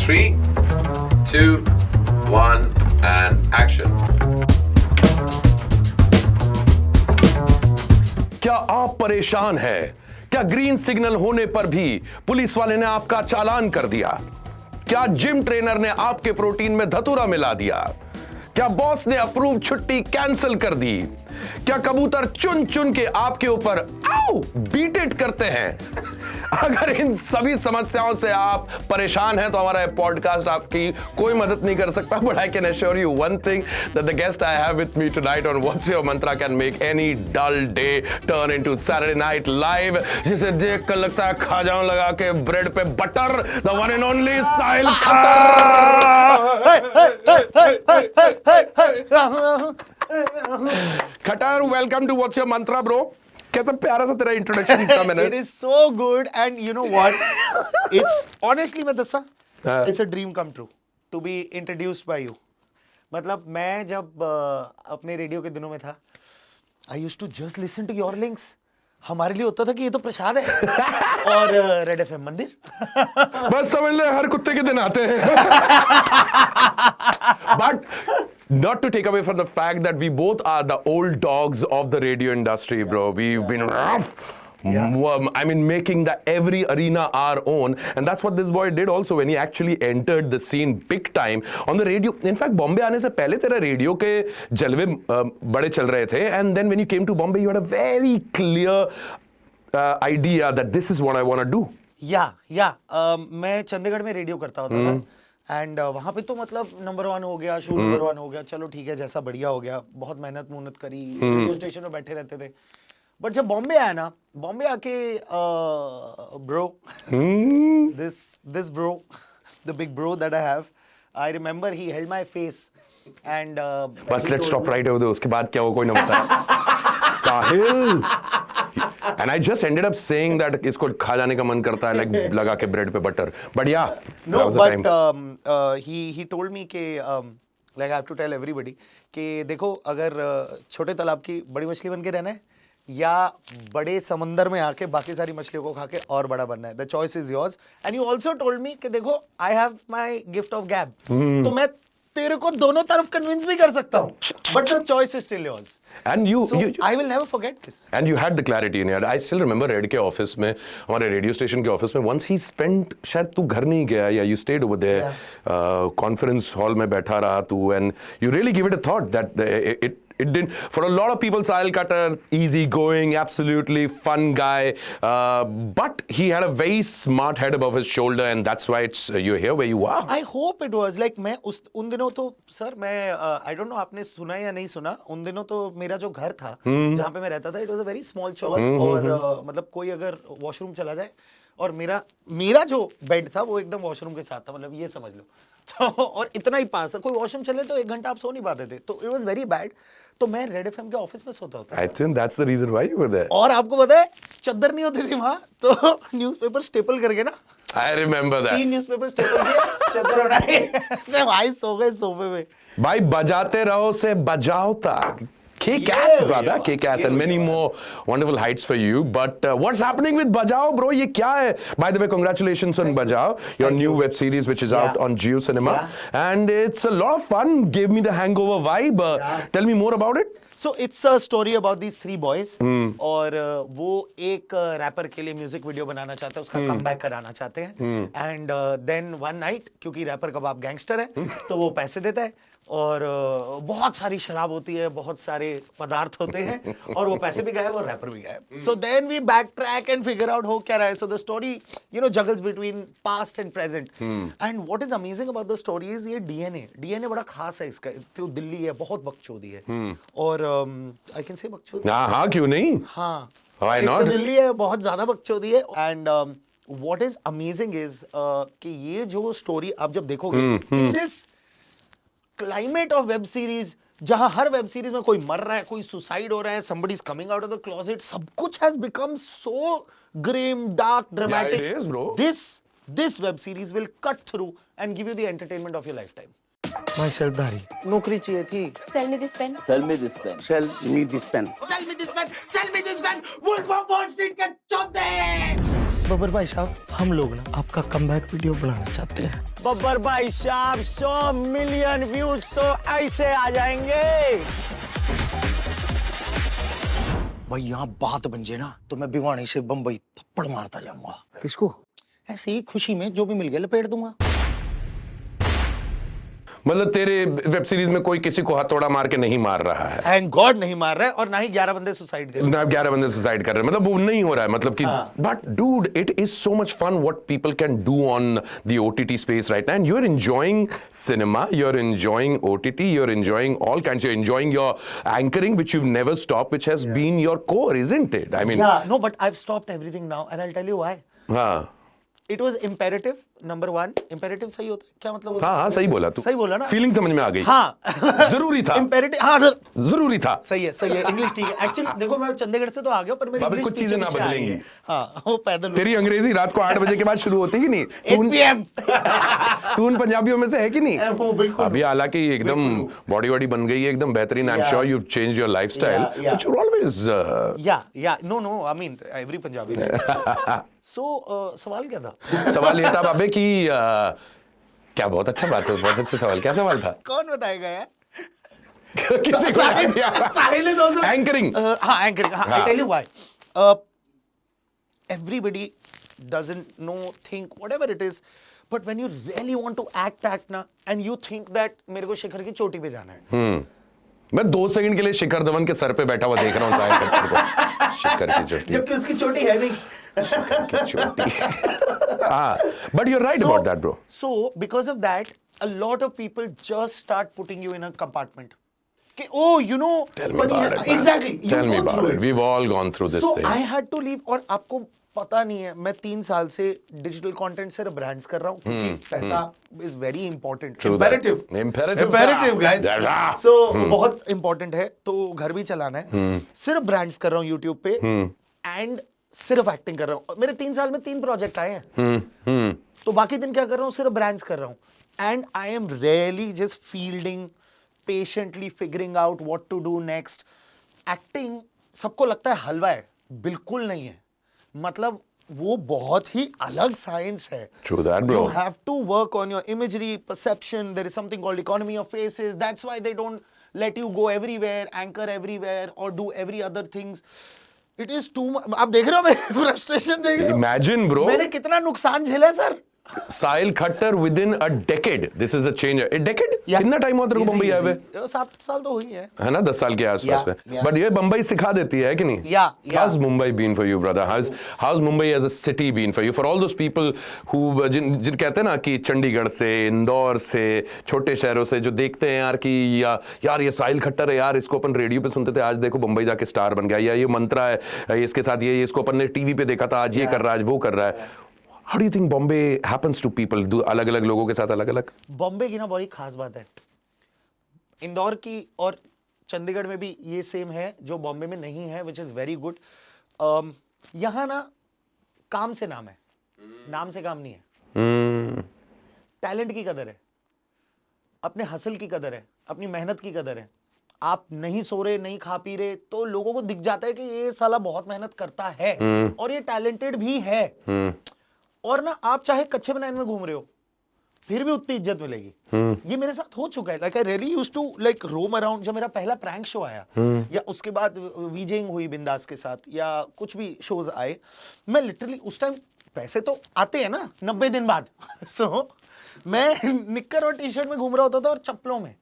3, 2, 1 and action. क्या आप परेशान हैं? क्या ग्रीन सिग्नल होने पर भी पुलिस वाले ने आपका चालान कर दिया? क्या जिम ट्रेनर ने आपके प्रोटीन में धतूरा मिला दिया? क्या बॉस ने अप्रूव छुट्टी कैंसिल कर दी? क्या कबूतर चुन चुन के आपके ऊपर आओ बीट इट करते हैं? अगर इन सभी समस्याओं से आप परेशान हैं तो हमारा पॉडकास्ट आपकी कोई मदद नहीं कर सकता, but I can assure you one thing that the guest I have with me tonight on what's your mantra can make any dull day turn into Saturday Night Live, जिसे देखकर लगता है खा जाऊं लगा के ब्रेड पे butter, the one and only Sahil Khattar. Welcome to what's your mantra bro. कैसा प्यारा सा तेरा इंट्रोडक्शन था मैंने। It is so good and you know what? It's honestly मैं दसा, it's a dream come true to be introduced by you. मतलब मैं जब अपने रेडियो के दिनों में था, I used to just listen to your links. हमारे लिए होता था कि ये तो प्रसाद है और रेड एफएम मंदिर। बस समझ ले हर कुत्ते के दिन आते हैं। But not to take away from the fact that we both are the old dogs of the radio industry, bro. We've been rough. I mean, making the every arena our own, and that's what this boy did also when he actually entered the scene big time on the radio. In fact, Bombay आने से पहले तेरा radio के जलवे बड़े चल रहे थे, and then when you came to Bombay, you had a very clear idea that this is what I want to do. मैं चंडीगढ़ में रेडियो करता होता था एंड वहाँ पे तो मतलब नंबर 1 हो गया, शो नंबर 1 हो गया, चलो ठीक है, जैसा बढ़िया हो गया, बहुत मेहनत करी, रेडियो स्टेशन में बैठे रहते थे। बट जब बॉम्बे आया ना, बॉम्बे आके bro, this bro, the big bro that I have, I remember he held my face and बस लेट्स स्टॉप राइट ओवर, उसके बाद क्या हो कोई ना बता। साहिल, and I just ended up saying that इसको खा जाने का मन करता है, like लगा के ब्रेड पे butter, but yeah, no, but he told me कि like I have to tell everybody कि देखो, अगर छोटे तालाब की बड़ी मछली बन के रहना है या बड़े समंदर में आके बाकी सारी मछलियों को खा के और बड़ा बनना है, the choice is yours. And you also told me कि देखो, I have my gift of गैब, तो मैं तेरे को दोनों तरफ कन्विंस भी कर सकता हूँ, but the choice is still yours. And you I will never forget this. And you had the clarity in your head. I still remember red के ऑफिस में, हमारे रेडियो स्टेशन के ऑफिस में, once he spent, शायद तू घर नहीं गया या you stayed over there, conference hall में बैठा रहा तू, and you really give it a thought that it didn't, for a lot of people, Sahil Cutter, easy going, absolutely fun guy, but he had a very smart head above his shoulder, and that's why you're here where you are. I hope it was like, मैं उन दिनों तो sir, मैं I don't know आपने सुना या नहीं सुना, उन दिनों तो मेरा जो घर था जहाँ पे मैं रहता था, it was a very small chawal, और मतलब कोई अगर वॉशरूम चला जाए, और मेरा जो बेड था वो एकदम वॉशरूम के साथ था, मतलब ये समझ लो। तो और इतना ही पास था, कोई वॉशरूम चले तो 1 घंटा आप सो नहीं पाते थे, तो इट वाज वेरी बैड। तो मैं रेड एफएम के ऑफिस में सोता होता। I think that's the reason why you were there. और आपको पता है, चद्दर नहीं होती थी वहां, तो न्यूज़पेपर स्टेपल करके ना, I remember that. 3 newspaper staple किए, चद्दर उठाए, से भाई सो गए सोफे में। भाई बजाते रहो से बजाओ तक। Kick ass, brother, kick ass, and many more wonderful heights for you. But what's happening with Bajao, bro? ये क्या है? By the way, congratulations on Bajao, your new web series which is out on Jio Cinema, and it's a lot of fun. Gave me the Hangover vibe. Tell me more about it. So it's a story about these 3 boys, और वो एक wrapper के लिए music video बनाना चाहते हैं, उसका comeback कराना चाहते हैं, एंड देन वन नाइट, क्योंकि रैपर का बाप गैंगस्टर है, तो वो पैसे देता है, और बहुत सारी शराब होती है, बहुत सारे पदार्थ होते हैं, और वो पैसे भी गायब और रैपर भी गायब। So then we back track and figure out हो क्या रहा है। So the story you know juggles between past and present, and what is amazing about the story is ये डीएनए बड़ा खास है इसका। तो दिल्ली है, बहुत बकचोदी है, और आई कैन से बकचोदी, हाँ क्यों नहीं, हाँ Why not? तो दिल्ली है, बहुत ज्यादा बकचोदी है। And what is amazing is कि ये जो स्टोरी आप जब देखोगे in this climate of web series, जहां हर वेब सीरीज में कोई मर रहा है, कोई सुसाइड हो रहा है, somebody is coming out of the closet, सब कुछ has become so grim, dark, dramatic. Yeah, it is, bro. This web series will cut through and give you the entertainment of your lifetime. My शेल्फधारी नौकरी चाहिए थी। Sell me this pen. Sell me this pen. Sell me this pen. Sell me this pen. Sell me this pen. Wolf of Wall Street के चौथे। बब्बर भाई साहब, हम लोग ना आपका कमबैक वीडियो बनाना चाहते हैं। बब्बर भाई साहब, 100 मिलियन व्यूज तो ऐसे आ जाएंगे। भाई यहाँ बात बन जाए ना तो मैं भिवानी से बम्बई थप्पड़ मारता जाऊंगा। किसको? ऐसे ही खुशी में जो भी मिल गया लपेट दूंगा। मतलब तेरे वेब सीरीज में कोई किसी को हथौड़ा मार के नहीं मार रहा है, थैंक गॉड नहीं मार रहा है, और ना ही 11 बंदे सुसाइड कर रहे हैं। ना 11 बंदे सुसाइड कर रहे हैं, मतलब वो नहीं हो रहा है, मतलब कि but dude it is so much fun what people can do on the OTT space right now, and you are enjoying cinema, you are enjoying OTT, you are enjoying all kinds, you are enjoying your anchoring which you never stop, which has been your core, isn't it? I mean Yeah, no, but I've stopped everything now, and I'll tell you why. हाँ It was imperative, number one. Imperative सही होता है क्या मतलब होता है? हाँ सही बोला तू, सही बोला ना? फीलिंग समझ में आ गई। हाँ जरूरी था, imperative, हाँ सर जरूरी था। सही है इंग्लिश ठीक है। एक्चुअली देखो मैं चंडीगढ़ से तो आ गया, पर मेरी अभी इंग्लिश कुछ चीजें ना पीछे आ रही बदलेंगी। है। हाँ वो पैदल तेरी अंग्रेजी रात को 8 बजे के बाद शुरू होती ही नहीं। 8 PM। तू उन पंजाबियों में से है कि नहीं? वो बिल्कुल। अभी हालांकि एकदम बॉडी वॉडी बन गई है एकदम बेहतरीन। I am sure you change your lifestyle, but you always ya know I mean every Punjabi. So सवाल क्या था? सवाल ये था बाबे कि क्या बहुत अच्छा बात है, बहुत अच्छा सवाल। क्या सवाल था? कौन बताएगा यार? किसी को साहिल is also एंकरिंग। हाँ एंकरिंग। हाँ I'll tell you why. Everybody doesn't know, think, whatever it is, but when you really want to act ना, and you think that मेरे को शिखर की चोटी पे जाना है। मैं 2 सेकंड के लिए शिखर धवन के सर पे बैठा हुआ देख रहा हूँ साहिल कक्कड़ को, शिखर की चोटी, जबकि उसकी चोटी है नहीं। शिखर की चोटी। हाँ, but you're right about that, bro. So because of that, a lot of people just start putting you in a compartment. कि oh, you know, Tell me about it, man. exactly. Tell me You've gone about through it. We've all gone through this So thing. I had to leave, और आपको पता नहीं है मैं 3 साल से digital content से ब्रांड्स कर रहा हूँ क्योंकि पैसा is very important. True that. Imperative, guys. sir. सो बहुत इंपॉर्टेंट है, तो घर भी चलाना है। सिर्फ ब्रांड्स कर रहा हूँ यूट्यूब पे, एंड सिर्फ एक्टिंग कर रहा हूँ। मेरे 3 साल में 3 प्रोजेक्ट आए हैं। तो बाकी दिन क्या कर रहा हूँ? सिर्फ ब्रांड्स कर रहा हूँ, and I am really just fielding, patiently figuring out what to do next. Acting सबको लगता है हलवा है, बिल्कुल नहीं है। मतलब वो बहुत ही अलग साइंस है। True that, bro. You have to work on your imagery, perception. There is something called economy of faces. That's why they don't let you go everywhere, anchor everywhere, or do every other things. It is too much. आप देख रहे हो मेरे frustration देख रहे हो? Imagine, bro. मैंने कितना नुकसान झेला है sir. Sahil Khattar within a decade. This is a change. A decade? Yeah. कितना टाइम हुआ तेरे को Easy, बम्बई आए हुए? easy. 7 साल तो हुई है ना 10 साल के आसपास Yeah, में। yeah. बट ये बम्बई सिखा देती है कि नहीं? Yeah. How's Mumbai been for you, brother? How's Mumbai as a city been for you? For all those people who जिन कहते हैं ना कि चंडीगढ़ से, इंदौर से, छोटे शहरों से जो देखते हैं यार कि यार ये साहिल खट्टर है यार, इसको अपन रेडियो पे सुनते थे, आज देखो बम्बई जाके स्टार बन गया, या ये मंत्रा है इसके साथ, ये इसको अपन ने टीवी पे देखा था, आज ये कर रहा है, आज वो कर रहा है। How do you think Bombay happens to people? अलग अलग लोगों के साथ अलग अलग? बॉम्बे की ना बड़ी खास बात है, इंदौर की और चंडीगढ़ में भी ये सेम है जो बॉम्बे में नहीं है, विच इज वेरी गुड। यहाँ ना काम से नाम है, नाम से काम नहीं है। टैलेंट की कदर है, अपने हसल की कदर है, अपनी मेहनत की कदर है। आप नहीं सो रहे, नहीं खा पी रहे, तो लोगों को दिख जाता है कि ये साला बहुत मेहनत करता है और ये टैलेंटेड भी है। और ना आप चाहे कच्चे बनाने में घूम रहे हो, फिर भी उतनी इज्जत मिलेगी। ये मेरे साथ हो चुका है। Like I really used to like roam around. जब मेरा पहला प्रैंक शो आया, या उसके बाद वीजिंग हुई बिंदास के साथ, या कुछ भी शोज आए, मैं लिटरली उस टाइम, पैसे तो आते हैं ना 90 दिन बाद। सो मैं निक्कर और टी शर्ट में घूम रहा होता था और चप्पलों में,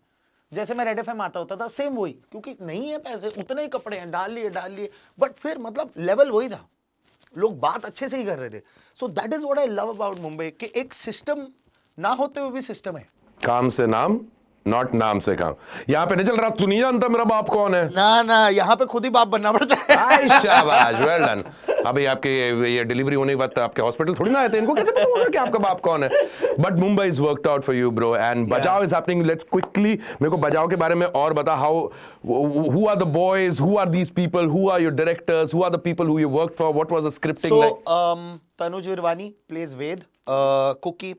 जैसे मैं रेड एफएम आता होता था, सेम वही, क्योंकि नहीं है पैसे, उतने ही कपड़े हैं, डाल लिए। बट फिर मतलब लेवल वही था, लोग बात अच्छे से ही कर रहे थे। So that is what I love about Mumbai, कि एक सिस्टम ना होते हुए भी सिस्टम है। काम से नाम, नॉट नाम से काम। यहाँ पे नहीं चल रहा, तू नहीं जानता मेरा बाप कौन है? ना यहाँ पे खुद ही बाप बनना पड़ता है। शाबाश, वेल डन। अभी आपके ये डिलीवरी होने के बाद आपके हॉस्पिटल थोड़ी ना आए थे, इनको कैसे पता होगा कि आपका बाप कौन है? But Mumbai is worked out for you bro, and बजाओ इज हैपनिंग। लेट्स क्विकली मेरे को बजाओ के बारे में और बता। How, who are the boys, who are these people, who are your directors, who are the people who you worked for, what was the scripting like? So Tanuj Virwani plays Ved. Cookie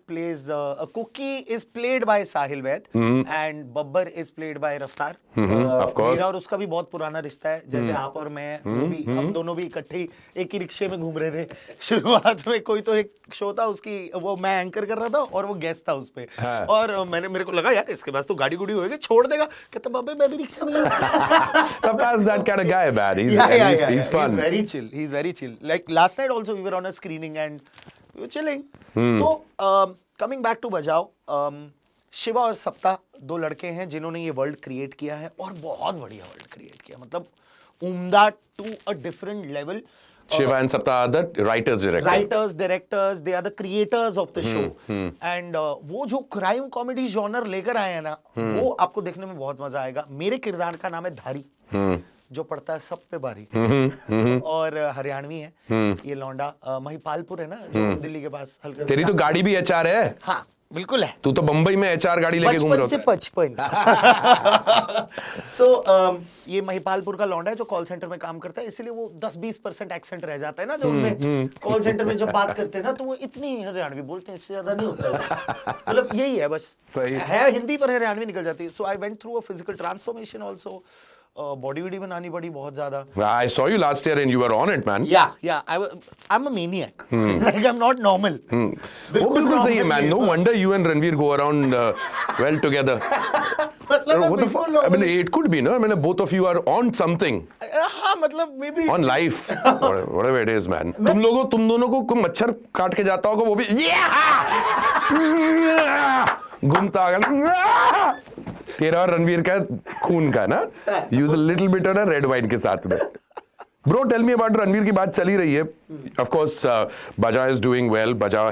is played by Sahil Vaid and Babbar is played by Raftar. Of course. मेरा और उसका भी बहुत पुराना रिश्ता है, जैसे आप और मैं हम दोनों भी इकट्ठे ही एक ही रिक्शे में घूम रहे थे शुरुआत में। कोई तो एक शो था उसकी, वो मैं एंकर कर रहा था और वो गेस्ट था उस पे। हाँ। और मेरे को लगा यार इसके पास तो गाड़ी गुड़ी होगी, छोड़ देगा। कहता बाबे मैं भी रिक्शा में Raftar's that kind of guy, man. He's fun. He's very chill. Like last night also we were on a screening and we were chilling. तो coming back to बजाओ, शिवा और सप्ता दो लड़के हैं जिन्होंने ये वर्ल्ड क्रिएट किया है और बहुत बढ़िया वर्ल्ड क्रिएट किया, मतलब उम्दा to a different level. Shiva and Sapta are the writers, directors, they are the creators of the show. And वो जो क्राइम कॉमेडी जॉनर लेकर आए हैं ना, वो आपको देखने में बहुत मजा आएगा। मेरे किरदार का नाम है धारी, जो पड़ता है सब पे बारी, और हरियाणवी है ये लौंडा। महिपालपुर है ना, जो दिल्ली के पास हल्का। तेरी तो गाड़ी भी HR है। हाँ बिल्कुल है। तू तो बंबई में HR गाड़ी लेके घूम रहा है। 55 सो ये महिपालपुर का लौंडा है जो कॉल सेंटर में काम करता है, इसलिए वो 10-20% एक्सेंट रह जाता है ना, जो उनमें कॉल सेंटर में जब बात करते हैं ना, तो वो इतनी हरियाणवी बोलते हैं, इससे ज्यादा नहीं होता। मतलब यही है बस, सही है हिंदी पर हरियाणवी निकल जाती है। So I went through a physical transformation also. Body वीडी बनानी पड़ी बहुत ज्यादा। I saw you last year and you were on it, man. Yeah, I'm a maniac. Like I'm not normal. वो बिल्कुल सही है, man. No wonder you and Ranveer go around well together. What the fuck? I mean, it could be, no? I mean, both of you are on something. हाँ मतलब maybe On life, whatever it is, man. तुम दोनों को कोई मच्छर काट के जाता होगा, वो भी घूमता होगा। तेरा और रणवीर का खून का ना, use a little bit on red wine के साथ में। Bro, tell me about Ranveer की बात चली रही है। Of course, Baja is doing well. Baja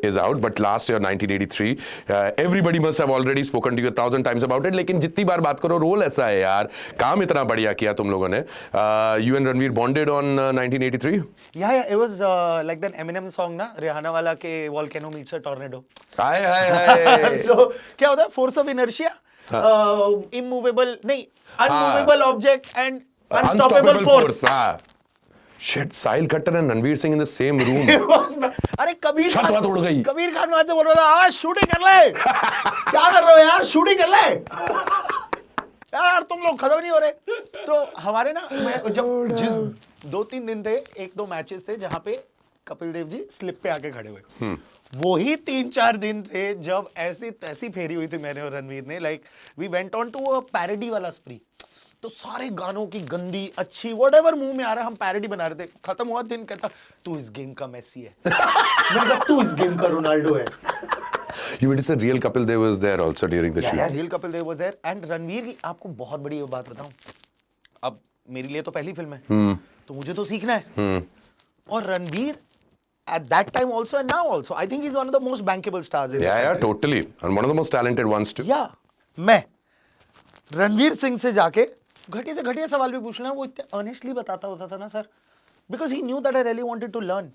is out, but last year 1983, everybody must have already spoken to you 1,000 times about it. लेकिन जितनी बार बात करो, रोल ऐसा है यार, काम इतना बढ़िया किया तुम लोगों ने। You and Ranveer bonded on 1983. Yeah, it was like that Eminem song ना, रिहाना वाला के Volcano meets a tornado. Hi. So क्या होता है? Force of inertia, immovable नहीं, unmovable object and unstoppable force. Shit, Sahil Khattar and Ranveer Singh in the same room. अरे कबीर छत वत उड़ गई। कबीर खान वहां से बोल रहा था, शूटिंग कर ले। क्या कर रहे हो यार, शूटिंग कर ले यार, तुम लोग खत्म नहीं हो रहे। तो हमारे ना, मैं जब जिस 2-3 दिन थे, 1-2 मैचेस थे जहां पे कपिल देव जी स्लिप पे आके खड़े हुए, वो ही 3-4 दिन थे जब ऐसी तैसी फेरी हुई थी मैंने और रणवीर ने। Like we went on to a parody वाला स्प्री, तो सारे गानों की गंदी अच्छी व्हाटएवर मुंह में आ रहा है हम पैरोडी बना रहे थे। खत्म हुआ दिन, कहता तू इस गेम का मेसी है, मैंने कहा तू इस गेम का रोनाल्डो है। You would say real Kapil Dev was there also during the shoot. Yeah, real Kapil Dev was there and Ranveer की आपको बहुत बड़ी बात बताऊं, अब मेरे लिए तो पहली फिल्म है, तो मुझे तो सीखना है। और Ranveer at that time also and now also, I think he's one of the most bankable stars in Yeah, totally. And one of the most talented ones too. Yeah, मैं रणवीर सिंह से जाके घटिया से घटिया सवाल भी पूछना, वो इतने ऑनेस्टली बताता होता था ना sir, because he knew that I really wanted to learn.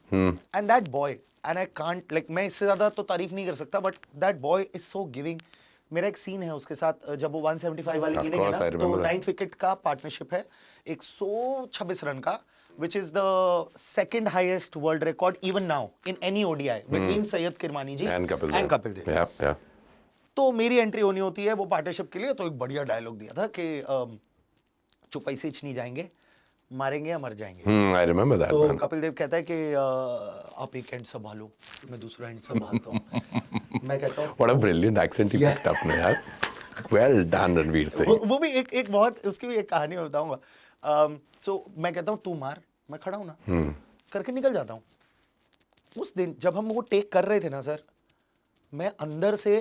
And that boy, and I can't, like मैं इससे ज्यादा तो तारीफ नहीं कर सकता, but that boy is so giving. मेरा एक सीन है उसके साथ, जब वो 175 वाली इनिंग है ना, तो 9th विकेट का पार्टनरशिप है 126 रन का, which is the second highest world record even now in any ODI between Syed Kirmani ji and Kapil Dev. Yeah. तो मेरी एंट्री होनी होती है वो पार्टनरशिप के लिए, तो एक बढ़िया डायलॉग दिया था कि चुपाई से इच नहीं जाएंगे, मारेंगे या मर जाएंगे। I remember that. तो man. कपिल देव कहता है कि आप एक एंड संभालो, मैं दूसरा एंड संभालता हूँ। मैं कहता हूँ What a brilliant accent you picked up, man. Well done, Ranveer Singh. वो भी एक बहुत, उसकी भी एक कहानी मैं बताऊंगा। सो मैं कहता हूँ तू मार, मैं खड़ा हूँ ना, करके निकल जाता हूँ। उस दिन जब हम वो टेक कर रहे थे ना सर, मैं अंदर से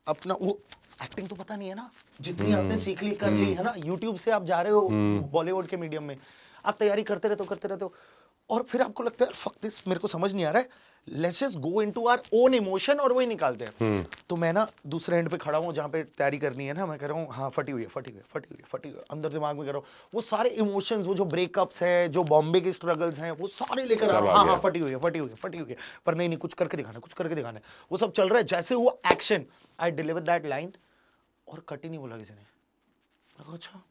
अपना वो एक्टिंग तो पता नहीं है ना, जितनी आपने सीख ली कर ली है ना, यूट्यूब से आप जा रहे हो बॉलीवुड के मीडियम में, आप तैयारी करते रहते हो और फिर आपको लगता है फक दिस, मेरे को समझ नहीं आ रहा है, let's just go into our own emotion और वही निकालते हैं। तो मैं ना दूसरे एंड पे खड़ा हूँ जहाँ पे तैयारी करनी है ना, मैं कह रहा हूँ हाँ फटी हुई है, अंदर दिमाग में कह रहा हूँ वो सारे इमोशंस, वो जो ब्रेकअप्स है, जो बॉम्बे के स्ट्रगल्स हैं, वो सारे लेकर आ रहा हूँ। हाँ फटी हुई है, पर नहीं कुछ करके दिखाना है, वो सब चल रहा है। जैसे हुआ action, I deliver that line और कट ही नहीं बोला किसी ने। अच्छा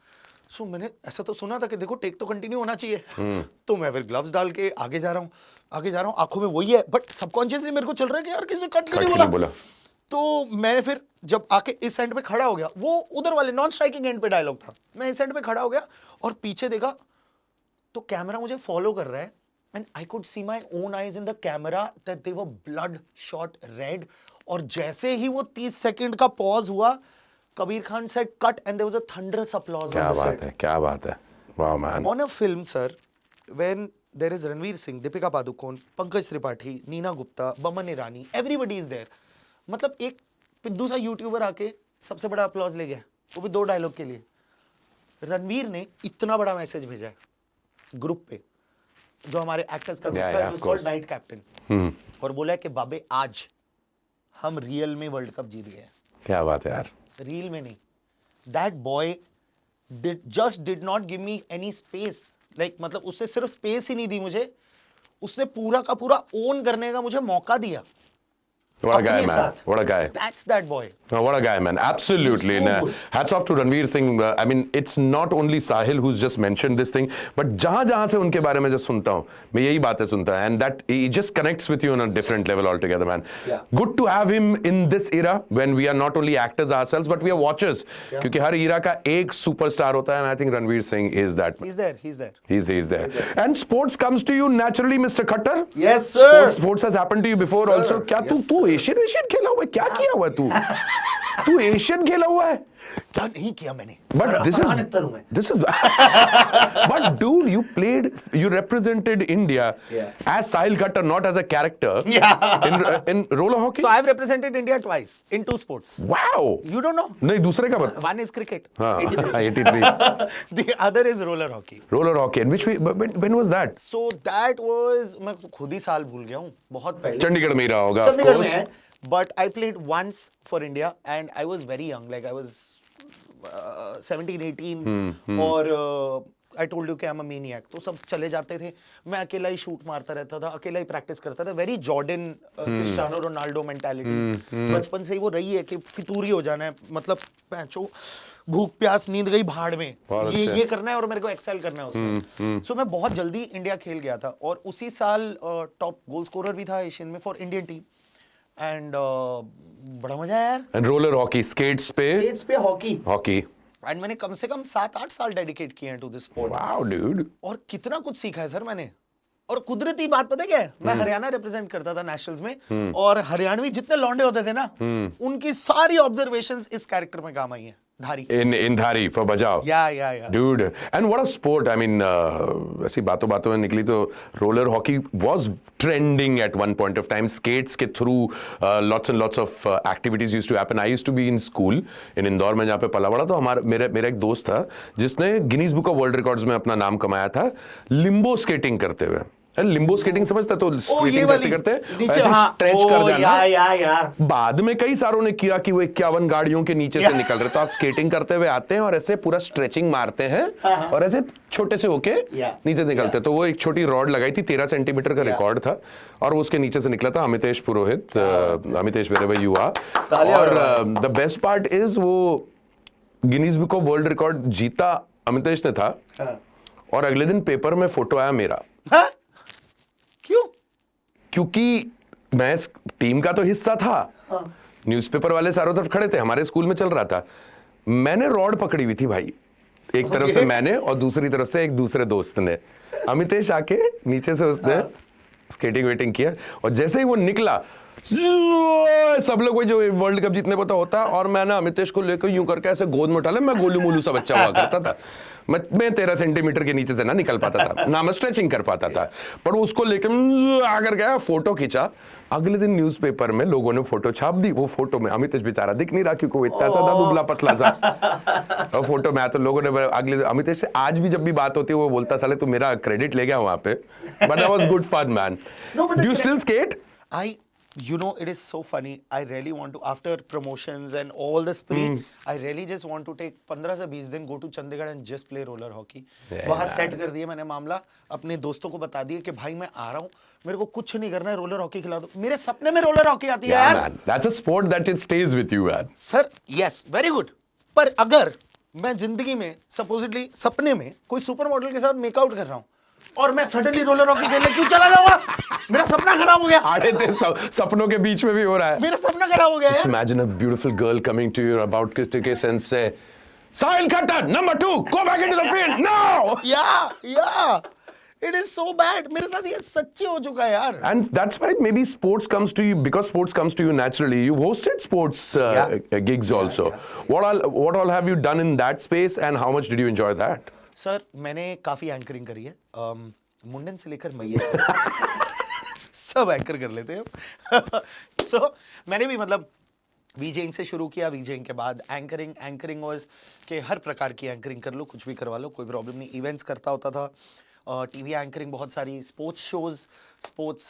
सो मैंने ऐसा तो सुना था कि देखो टेक तो कंटिन्यू होना चाहिए। तो मैं फिर ग्लव्स डाल के आगे जा रहा हूँ, आंखों में वही है, बट सबकॉन्शियसली मेरे को चल रहा है कि यार किसी कट क्यों नहीं बोला। तो मैंने फिर जब आके इस एंड पे खड़ा हो गया, वो उधर वाले नॉन स्ट्राइकिंग एंड पे डायलॉग था, मैं इस एंड पे खड़ा हो गया और पीछे देखा तो कैमरा मुझे फॉलो कर रहा है and I could see my own eyes in the camera that they were blood shot red. और जैसे ही वो 30 सेकंड का पॉज हुआ, Kabir Khan said cut and there was a thunderous applause क्या ऑन द बात सेट। है, क्या बात है, वाह man. On a film sir, when there is Ranveer Singh, Deepika Padukone, Pankaj Tripathi, Neena Gupta, Boman Irani, everybody is there. मतलब एक पिद्दू सा यूट्यूबर आके सबसे बड़ा अपलॉज ले गया, वो भी 2 डायलॉग के लिए। रणवीर ने इतना बड़ा मैसेज भेजा है ग्रुप पे, जो हमारे एक्टर्स का ग्रुप है, उसको नाइट कैप्टन, और बोला है कि बाबे आज हम रियल में वर्ल्ड कप जीत गए। क्या बात है यार, रील में नहीं। That boy did not give me any space, like मतलब उससे सिर्फ स्पेस ही नहीं दी मुझे, उसने पूरा का पूरा ओन करने का मुझे मौका दिया। What a guy, अपने man. साथ। What a guy. That's that boy. Oh, what a guy, man. Absolutely. He's too And, good. hats off to Ranveer Singh. I mean, it's not only Sahil who's just mentioned this thing, but जहां से उनके बारे में जो सुनता हूं, मैं यही बातें सुनता हूं, and that he just connects with you on a different level altogether, man. Yeah. Good to have him in this era when we are not only actors ourselves, but we are watchers. Yeah. क्योंकि हर era का एक superstar होता है, and I think Ranveer Singh is that. He's there. He's there. He's there. And sports comes to you naturally, Mr. Khattar. Yes, sir. Sports has happened to you before Sir. also. क्या Yes, तू Asian खेला हुआ है? क्या किया हुआ है तू? तू एशियन खेला हुआ है? क्या नहीं किया मैंने, But this is but dude, you represented India as Sahil Khattar, not as a character. in roller hockey. So I've represented India twice in 2 sports. Wow. You don't know? नहीं, दूसरे का बता। One is cricket. हाँ, 83. 83. The other is roller hockey. Roller hockey. And when was that? So that was, मैं खुद ही साल भूल गया हूँ, बहुत पहले। चंडीगढ़ में ही रहा होगा, of चंडीगढ़ में course. है, but I played once for India and I was very young, like I was 17, 18 और I told you कि I'm a maniac, तो सब चले जाते थे, मैं अकेला ही शूट मारता रहता था, अकेला ही प्रैक्टिस करता था, very Jordan Cristiano Ronaldo mentality बचपन से ही वो रही है कि फितूरी हो जाना है, मतलब पैंचो भूख प्यास नींद गई भाड़ में, ये करना है और मेरे को एक्सेल करना है उसमें। सो मैं बहुत जल्दी इंडिया खेल गया था और उसी साल टॉप गोल स्कोरर भी था एशियन में फॉर इंडियन टीम एंड बड़ा मजा आया यार। एंड रोलर हॉकी, स्केट्स पे हॉकी एंड मैंने कम से कम 7-8 साल डेडिकेट किए हैं to this sport. Wow dude. और कितना कुछ सीखा है सर मैंने। और कुदरती बात पता है क्या है, मैं हरियाणा रिप्रेजेंट करता था नेशनल्स में और हरियाणवी जितने लौंडे होते थे ना, उनकी सारी ऑब्जर्वेशंस इस कैरेक्टर में काम आई है। धारी in Dhari for बजाओ। Yeah. Dude, and what a sport. I mean, ऐसी बातों में निकली तो roller hockey was trending at one point of time. Skates के through lots and lots of activities used to happen. I used to be in school in Indore में जहाँ पे पला बड़ा, तो मेरा एक दोस्त था जिसने Guinness book of world records में अपना नाम कमाया था लिम्बो स्केटिंग करते हुए। लिम्बो स्केटिंग समझता, तो स्केटिंग करते स्ट्रेच कर जाना। बाद में कई सारों ने किया कि वो 51 गाड़ियों के नीचे से निकल रहे, तो आप स्केटिंग करते हुए आते हैं और ऐसे पूरा स्ट्रेचिंग मारते हैं और ऐसे छोटे से होके नीचे निकलते। तो वो एक छोटी रॉड लगाई थी, 13 सेंटीमीटर का रिकॉर्ड था और वो उसके नीचे से निकला था। अमितेश पुरोहित, अमितेश wherever you are। और द बेस्ट पार्ट इज वो Guinness book of world record जीता अमितेश ने था और अगले दिन पेपर में फोटो आया मेरा। क्यों? क्योंकि मैं टीम का तो हिस्सा था, न्यूज़पेपर वाले चारों तरफ खड़े थे, हमारे स्कूल में चल रहा था, मैंने रॉड पकड़ी हुई थी भाई, एक तरफ से मैंने और दूसरी तरफ से एक दूसरे दोस्त ने। अमितेश आके नीचे से उसने स्केटिंग वेटिंग किया और जैसे ही वो निकला सब लोग जो वर्ल्ड कप जीतने को तो होता, और मैं ना अमितेश को लेकर यूं करके ऐसे गोद में उठा ले, मैं गोलू मोलू सा बच्चा हुआ करता था, मैं 13 सेंटीमीटर के नीचे से ना निकल पाता था, ना मैं स्ट्रेचिंग कर पाता था, पर उसको लेकर आकर गया, फोटो खींचा। अगले दिन न्यूज़पेपर में लोगों ने फोटो छाप दी। वो फोटो में अमितेश बेचारा दिख नहीं रहा क्योंकि वो इतना सा दुबला पतला सा, और फोटो में आया तो लोगों ने अगले अमितेश से आज भी जब भी बात होती है वो बोलता साले तू मेरा क्रेडिट ले गया वहां पे, but that was good fun man. Do you still skate? You know, it is so funny. I really want to, after promotions and all the spree, I really just want to take 15 से 20 दिन go to Chandigarh and just play roller hockey. वहाँ set कर दिया मैंने मामला, अपने दोस्तों को बता दिया कि भाई मैं आ रहा हूँ, मेरे को कुछ नहीं करना है, रोलर हॉकी खिला दो। मेरे सपने में रोलर हॉकी आती है यार। That's a sport that it stays with you, man. Sir, yes, very good. पर अगर मैं जिंदगी में सपोजिटली सपने में कोई सुपर मॉडल के साथ मेकआउट कर रहा हूँ और मैं सडनली रोलर हॉकी खेलने क्यों चला जाऊंगा? मेरा सपना खराब हो गया। अरे सपनों के बीच में भी हो रहा है। मेरा सपना खराब हो गया Just यार। imagine a beautiful girl coming to you about to kiss and say, Sahil Khattar, number 2, go back into the field now. या इट इज सो बैड। मेरे साथ ये सच्ची हो चुका है यार। And that's why maybe sports comes to you, because sports comes to you naturally. You've hosted sports gigs also. What all have you done in that space, and how much did you enjoy that? Sir मैंने काफी anchoring करी है, मुंडन से लेकर मैया सब anchor कर लेते हैं। सो मैंने भी मतलब वीजेइंग से शुरू किया, वीजेइंग के बाद एंकरिंग वाज कि हर प्रकार की एंकरिंग कर लो, कुछ भी करवा लो, कोई प्रॉब्लम नहीं। इवेंट्स करता होता था, टीवी एंकरिंग, बहुत सारी sports shows, sports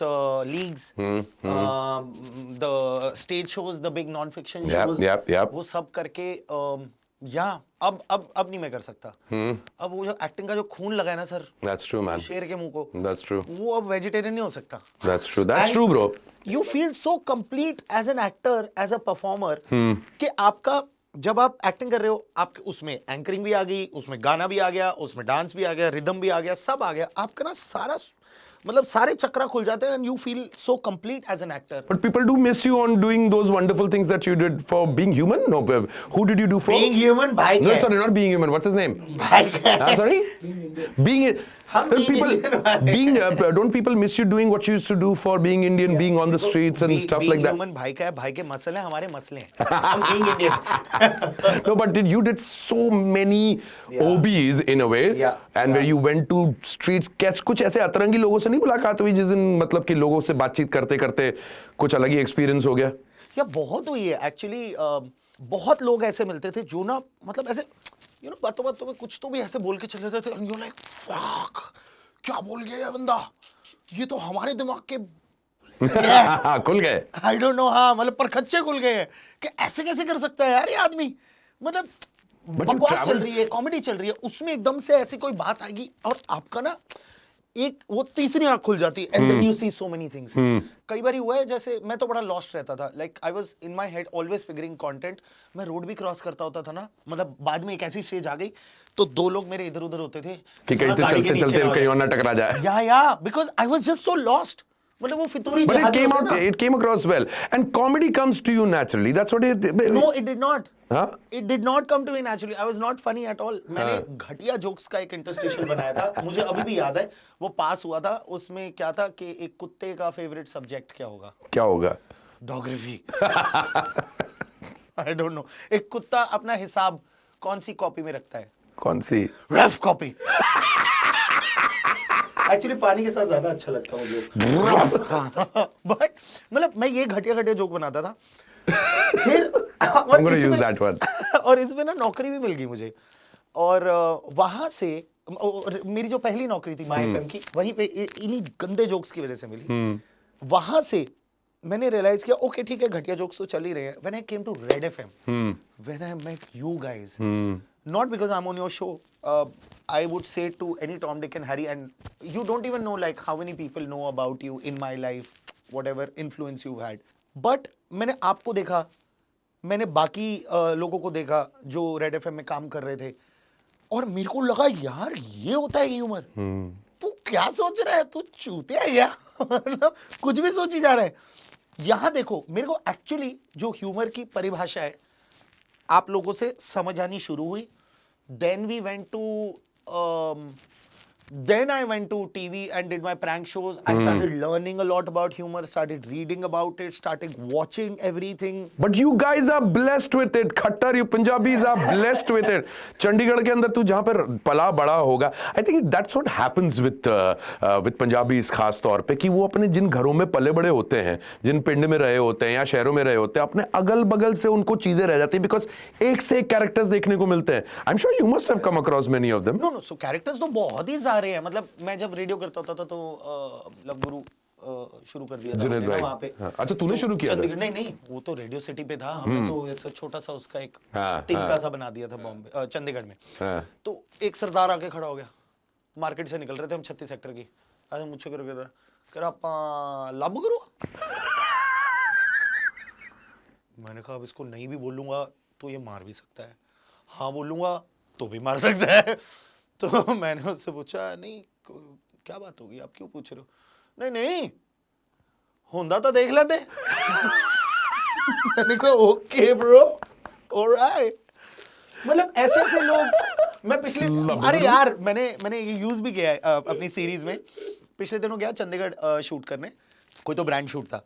leagues, the stage shows, the big non fiction shows, वो सब करके अब नहीं मैं कर सकता। अब वो जो एक्टिंग का जो खून लगा है ना सर, That's true, man. शेर के मुंह को, That's true. वो अब वेजिटेरियन नहीं हो सकता। That's true. That's true, bro. You feel so complete as an actor, as a performer, कि आपका जब आप एक्टिंग कर रहे हो, आपके उसमें एंकरिंग भी आ गई, उसमें गाना भी आ गया, उसमें डांस भी आ गया, रिदम भी आ गया, सब आ गया, आपका ना सारा मतलब सारे चक्रा खुल जाते हैं, and you feel so complete as an actor. But people do miss you on doing those wonderful things that you did for Being Human. No, who did you do for? Being Human, भाई No, क्या है? sorry, not Being Human. What's his name? भाई क्या है? Sorry? Being हम Well, Being people Indian वाले। being don't people miss you doing what you used to do for being Indian, being on the streets and stuff like that? Human, भाई का है, भाई के मसले हैं, हमारे मसले हैं। हम Being Indian। No, but you did so many OBs in a way, and where you went to streets. कैसे कुछ ऐसे अतरंगी लोगों से नहीं मुलाकात हुई जिस दिन मतलब कि लोगों से बातचीत करते करते कुछ अलग ही एक्सपीरियंस हो गया? या बहुत हुई है एक्चुअली। बहुत लोग ऐसे मिलते थे जो ना मतलब ऐसे बातों बातों में कुछ तो भी ऐसे बोल के चले जाते थे, and you're like, fuck, क्या बोल गया ये बंदा, ये तो हमारे दिमाग के खुल गए। आई डोंट नो, हाँ मतलब परखच्चे खुल गए हैं कि ऐसे कैसे कर सकता है यार ये आदमी। मतलब बकवास चल रही है, कॉमेडी चल रही है, उसमें एकदम से ऐसी कोई बात आएगी और आपका ना एक वो तीसरी आंख खुल जाती है, and then you see so many things. कई बार हुआ है, जैसे मैं तो बड़ा लॉस्ट रहता था, like I was in my head always figuring content. मैं रोड भी क्रॉस करता होता था ना, मतलब बाद में एक ऐसी स्टेज आ गई तो दो लोग मेरे इधर उधर होते थे कि कहीं तो चलते चलते कहीं और ना टकरा जाए। या because I was just so lost. मतलब वो फितूरी But it came across well, and comedy comes to you naturally. That's what it. No, it did not. Huh? It did not come to me naturally. I was not funny at all. मैंने घटिया jokes का एक interstitial बनाया था, मुझे अभी भी याद है, वो पास हुआ था। उसमें क्या था कि एक कुत्ते का फेवरेट सब्जेक्ट क्या होगा? क्या होगा? डॉग्राफी। I don't know. एक कुत्ता अपना हिसाब कौन सी कॉपी में रखता है? कौन सी? Rough copy. एक्चुअली पानी के साथ ज्यादा अच्छा लगता है मुझे। बट मतलब मैं ये घटिया जोक बनाता था। फिर I'm gonna use that one. और इसमें ना नौकरी भी मिल गई मुझे, और वहां से मेरी जो पहली नौकरी थी माय एफएम की, वहीं पे इन्हीं गंदे जोक्स की वजह से मिली। वहां से मैंने रियलाइज किया, ओके ठीक है, घटिया जोक्स तो चल ही रहे हैं। When I came to Red FM, when I met you guys, not because I'm on your show, I would say to any Tom, Dick and Harry, and you don't even know like how many people know about you in my life, whatever influence you've had. But मैंने आपको देखा, मैंने बाकी लोगों को देखा जो red FM में काम कर रहे थे, और मेरे को लगा यार ये होता है ह्यूमर। तू क्या सोच रहा है, तू चूतिया है क्या? मतलब कुछ भी सोची जा रहा है। यहाँ देखो, मेरे को एक्चुअली जो ह्यूमर की परिभाषा है आप लोगों से समझ आनी शुरू हुई। Then we went to then I went to TV and did my prank shows. I started learning a lot about humor, started reading about it, started watching everything. But you guys are blessed with it. Khattar, you Punjabis are blessed with it. Chandigarh के अंदर तू जहाँ पर पला बड़ा होगा, I think that's what happens with Punjabis खास तौर पे, कि वो अपने जिन घरों में पले बड़े होते हैं, जिन पिंड में रहे होते हैं या शहरों में रहे होते हैं, अपने अगल बगल से उनको चीजें रह जाती हैं, बिकॉज एक से एक कैरेक्टर्स देखने को मिलते हैं। I'm sure you must have come across many of them. No, so characters तो बहुत ही सारे हैं। मतलब मैं जब रेडियो करता होता था तो लव गुरु शुरू कर दिया था जुनैद भाई, वहाँ पे। हाँ। अच्छा, तूने शुरू किया था? नहीं, वो तो रेडियो सिटी पे था, हमें तो एक छोटा सा उसका एक तिनका सा बना दिया था बॉम्बे चंडीगढ़ में। तो एक सरदार आके खड़ा हो गया, मार्केट से निकल रहे थे हम 36 सेक्टर की, ऐसे मुझसे कर आपा लव गुरु। मैंने कहा अब इसको नहीं भी बोलूंगा तो ये मार भी सकता है। हाँ बोलूंगा तो भी मार सकता है। तो मैंने उससे पूछा नहीं क्या बात होगी, आप क्यों पूछ रहे हो? नहीं नहीं होंदा तो देख लेते। मैंने कहा ओके ब्रो ऑलराइट। मतलब ऐसे ऐसे लोग मैं पिछले अरे यार मैंने ये यूज भी किया है अपनी सीरीज में। पिछले दिनों गया चंडीगढ़ शूट करने, कोई तो ब्रांड शूट था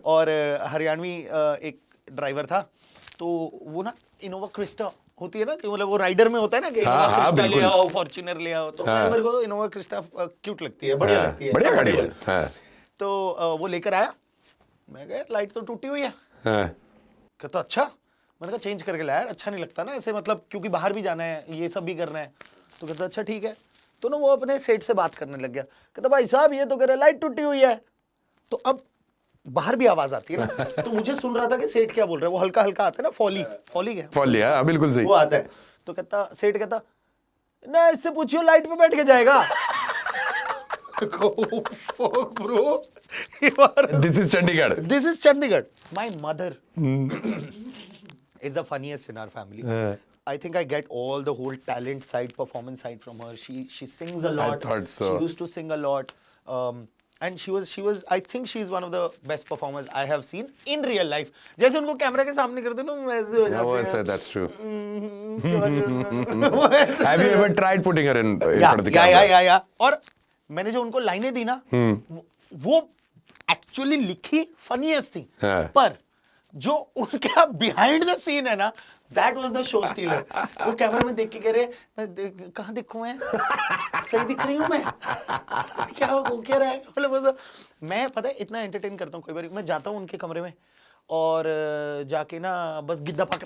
और हरियाणवी एक ड्राइवर था, तो वो ना इनोवा क्रिस्टा होती है ना कि मतलब वो राइडर में होता है ना कि इनोवा क्रिस्टा ले आओ, फॉर्च्यूनर ले आओ, तो मेरे को इनोवा क्रिस्टा क्यूट लगती है, बढ़िया लगती है, बढ़िया गाड़ी है। तो वो लेकर आया, मैं कहा लाइट तो टूटी हुई है, कहता अच्छा, मैंने कहा चेंज करके लाया यार, अच्छा नहीं लगता ना ऐसे, मतलब क्योंकि बाहर भी जाना है, ये सब भी करना है, तो कहता अच्छा ठीक है। तो ना वो अपने सेठ से बात करने लग गया, कहता भाई साहब ये तो कह रहा लाइट टूटी हुई है। तो अब बाहर भी आवाज आती है ना, तो मुझे सुन रहा था कि सेठ क्या बोल रहा है, वो हल्का हल्का आता है ना, फॉली क्या, फॉली है, बिल्कुल सही, वो आता है। तो कहता सेठ कहता ना इससे पूछियो लाइट पे बैठ के जाएगा। Bro this is Chandigarh, this is Chandigarh. My mother is the funniest in our family. I think I get all the whole talent side, performance side from her. She sings a lot. I thought so. She used to sing a lot. And she was I think she's one of the best performers I have seen in real life. जैसे उनको camera के सामने करते ना वैसे हो जाते हैं। That's true. Have you ever tried putting her in front of the camera? या और मैंने जो उनको लाइनें दी ना वो एक्चुअली लिखी फनीएस्ट थी, पर जो उनका बिहाइंड द सीन है ना, that was the show stealer. वो कैमरा में देख के कह रहे मैं कहाँ दिखूं, मैं सही दिख रही हूँ मैं, क्या हो क्या रहा है, मतलब मैं पता है इतना एंटरटेन करता हूँ। कई बार मैं जाता हूँ उनके कमरे में और जाके ना बस गिद्दा पाके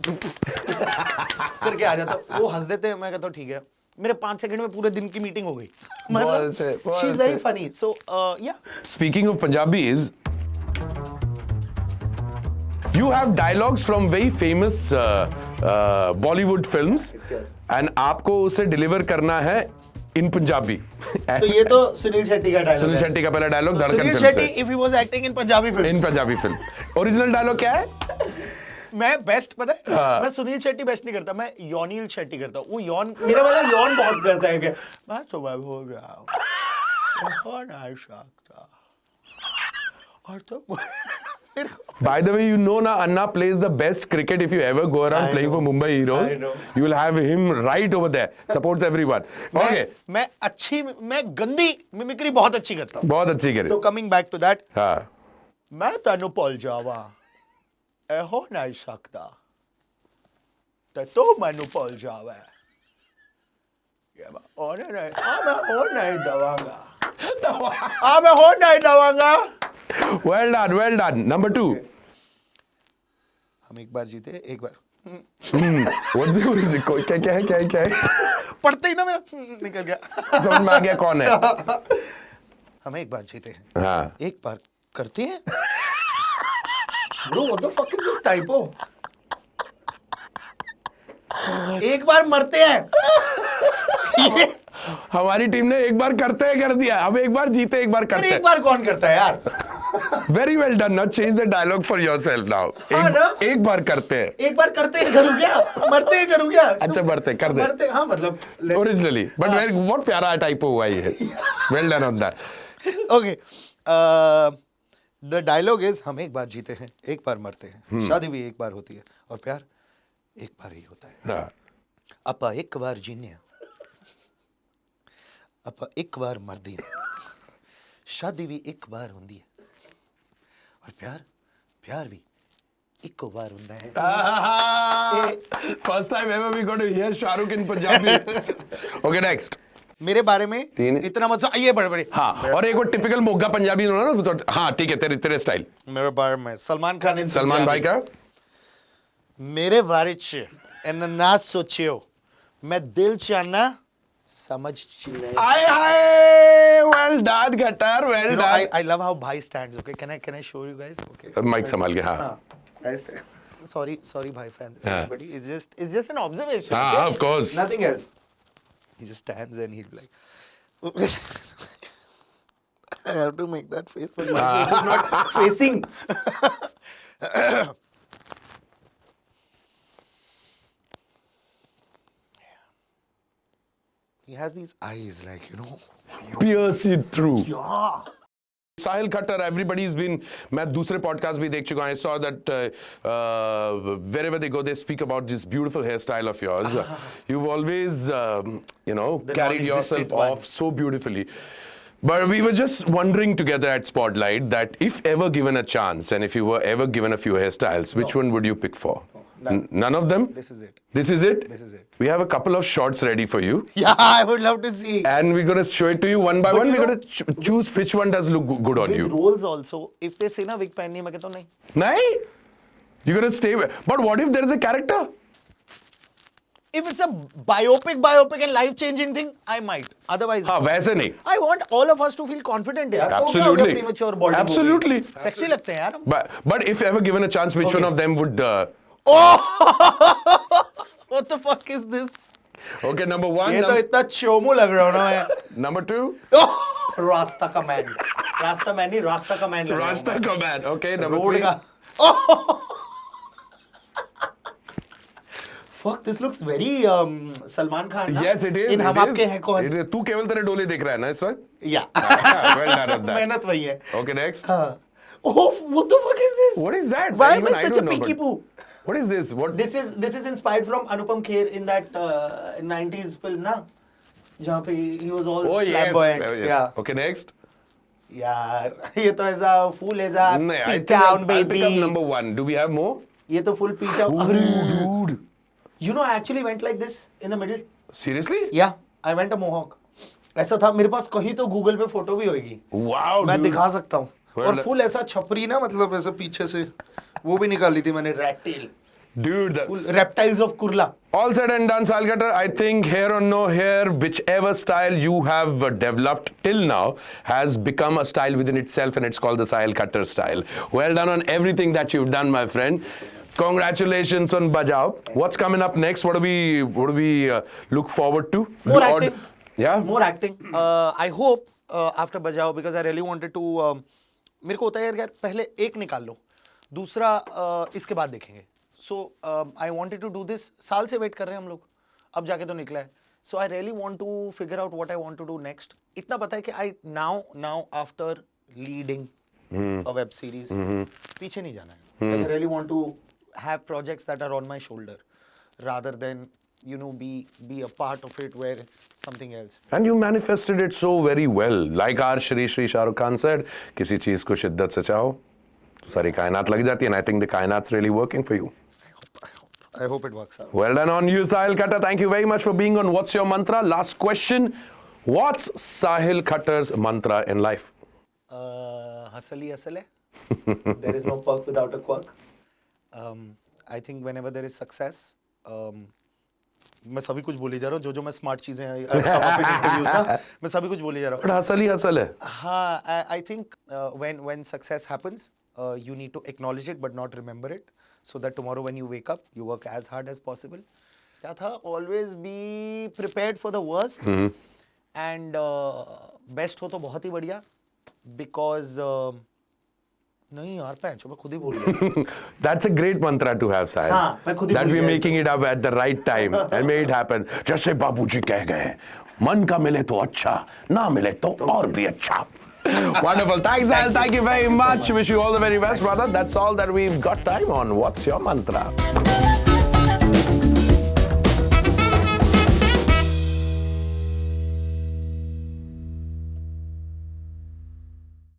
करके आ जाता हूँ, वो हंस देते हैं, मैं कहता हूँ ठीक है, मेरे 5 सेकंड में पूरे दिन की मीटिंग हो गई। मतलब शी इज वेरी फनी। सो या speaking of Punjabis, you have dialogues from very famous Bollywood films and आपको उसे डिलीवर करना है इन पंजाबी। तो ये तो सुनील शेट्टी का डायलॉग, सुनील शेट्टी का पहला डायलॉग धड़कन सुनील फिल्म शेट्टी से, if he was acting in Punjabi film, in Punjabi film. Original dialogue क्या है? मैं बेस्ट पता है, मैं सुनील शेट्टी बेस्ट नहीं करता, मैं योनील शेट्टी करता हूँ। वो यौन, मेरा वाला यौन बहुत करता है कि मैं सुबह हो गया और आशा और तो By the way, you know na Anna plays the best cricket. If you ever go around playing for Mumbai Heroes, you will have him right over there. Supports everyone. Okay. मैं गंदी मिमिक्री बहुत अच्छी करता हूँ, बहुत अच्छी करे। So coming back to that, हाँ। मैं तैनू भुल जावा ए हो नहीं सकता ते तू मैनू भुल जावे, मैं हो नहीं दवांगा। Well done, well done. Number 2. हम एक बार जीते एक बार। What's the origin? क्या है? पढ़ते ही ना मेरा निकल गया, समझ में आ गया कौन है? हम एक बार जीते हैं, हाँ। एक बार करते हैं। Bro, what the fuck is this typo? एक बार मरते हैं। हमारी टीम ने एक बार करते हैं कर दिया, अब एक बार जीते एक बार करते हैं। एक बार कौन करता है यार? Very well done. Now change the dialogue for yourself now. एक बार करते हैं। एक बार करते हैं करूँ क्या? मरते हैं करूँ क्या? अच्छा मरते कर दे। मरते हाँ मतलब। Originally, but बहुत प्यारा टाइपो हुआ ये। Well done on that. Okay. The dialogue is हम एक बार जीते हैं, एक बार मरते हैं, शादी भी एक बार होती है और प्यार एक बार ही होता है। हाँ। ਆਪਾਂ एक बार जीने ਆਪਾਂ एक बार मरते हैं, शादी भी एक बार होती है और प्यार भी एक बार होता है। First time ever we got to hear Shahrukh in Punjabi. Okay, next. मेरे बारे में इतना मत ये बड़े हाँ, और एक वो टिपिकल मोगा पंजाबी होना ना, तो हाँ ठीक है, तेरे स्टाइल। मेरे बारे में सलमान खान, सलमान भाई का मेरे बारे च ना सोचियो, मैं दिल चाहना समझ आए हाय, well done gutter, well done. I love how bhai stands. Okay, can I show you guys? Okay. Mic संभाल के हाँ. Sorry bhai fans. Everybody, it's just an observation. हाँ, of course. Nothing else. He just stands and he'll be like, I have to make that face, but my face is not facing. he has these eyes like, you know. Pierce it through. Yeah. Sahil Khattar, everybody's been. मैं दूसरे podcast भी देख चुका हूँ. I saw that wherever they go, they speak about this beautiful hairstyle of yours. You've always, carried yourself off so beautifully. But we were just wondering together at Spotlight that if ever given a chance, and if you were ever given a few hairstyles, which one would you pick for? None of them? This is it. This is it? This is it. We have a couple of shots ready for you. Yeah, I would love to see. And we're going to show it to you one by one. We're going to choose which one does look good on With you. roles also, if they say na wig पहननी है, मैं कहता हूँ नहीं. Nahi? You're going to stay with. But what if there is a character? If it's a biopic and life-changing thing, I might. Otherwise, हाँ, वैसे नहीं. I want all of us to feel confident. यार. Absolutely. Premature body Absolutely. movie. Sexy लगते हैं यार. But if ever given a chance, which one of them would... What the fuck is this? Okay, number one. ये तो इतना चोमू लग रहा हूँ ना मैं. Number two. रास्ता का मैन. रास्ता मैन नहीं, रास्ता का man. Rasta ka man. Okay, number road three. का. Fuck, this looks very Salman Khan. ना? Yes, it is. In हम आपके हैं कौन? It is. तू केवल तेरे डोले देख रहा है ना इस वक्त? Yeah. Well done with that. मेहनत वही है. Okay, next. हाँ. Oh, what the fuck is this? What is that? Why am Even I I such a don't know, picky but- poo? What is this? What? This is inspired from Anupam Kher in that 90s film ना, जहाँ पे he was all Oh, yes. flamboyant. Oh, yes. Yeah. Okay, next. यार ये तो ऐसा full ऐसा No, I Pete think I'll Town pick baby. up number one. Do we have more? ये तो full Pete Town. Dude. You know, I actually went like this in the middle. Seriously? Yeah, I went a mohawk. ऐसा था मेरे पास कहीं तो Google पे photo भी होगी. Wow, मैं dude. दिखा सकता हूँ. Well, और फुल ऐसा छपरी ना, मतलब ऐसा पीछे से वो भी निकाल ली थी मैंने. Rat tail. Dude, Full reptiles of Kurla. all said and done, Sahil Khattar, I think hair or no hair, whichever style you have developed till now has become a style within itself, and it's called the Sahil Khattar style. Well done on everything that you've done, my friend. Congratulations on Bajao. What's coming up next? What do we look forward to? More acting. Yeah? More acting. I hope after Bajao, because I really wanted to. मेरे को होता है यार पहले एक निकाल लो, दूसरा इसके बाद देखेंगे. So I wanted to do this. साल से वेट कर रहे हैं हम लोग, अब जाके तो निकला है. So I really want to figure out what I want to do next. इतना पता है कि I now after leading a web series, पीछे नहीं जाना है. I really want to have projects that are on my shoulder, rather than be a part of it where it's something else. And you manifested it so very well. Like our Shri Shah Rukh Khan said, किसी चीज को शिद्दत से चाहो तो सारी कायनात लग जाती है. And I think the kainat's really working for you. I hope it works out. Well done on you, Sahil Khattar. Thank you very much for being on What's Your Mantra? Last question. What's Sahil Khattar's mantra in life? Hustle hi hustle hai. There is no perk without a quirk. I think whenever there is success, मैं सभी कुछ बोली जा रहा हूँ, जो मैं smart चीजें इंटरव्यूज ना, मैं सभी कुछ बोली जा रहा हूँ. But hustle hi hustle hai. हाँ, I think when success happens, you need to acknowledge it but not remember it, so that tomorrow when you wake up, you work as hard as possible. क्या था? Always be prepared for the worst, and best हो तो बहुत ही बढ़िया, because नहीं यार पैंचो मैं खुद ही बोल गया. That's a great mantra to have, Sahil. हाँ, मैं खुद ही That भूल we're गया making it up at the right time and made it happen. जैसे बाबूजी कह गए, मन का मिले तो अच्छा, ना मिले तो और भी अच्छा. Wonderful. Thanks, Sahil. Thank you very much. Wish you all the very best, brother. That's all that we've got time on. What's your mantra?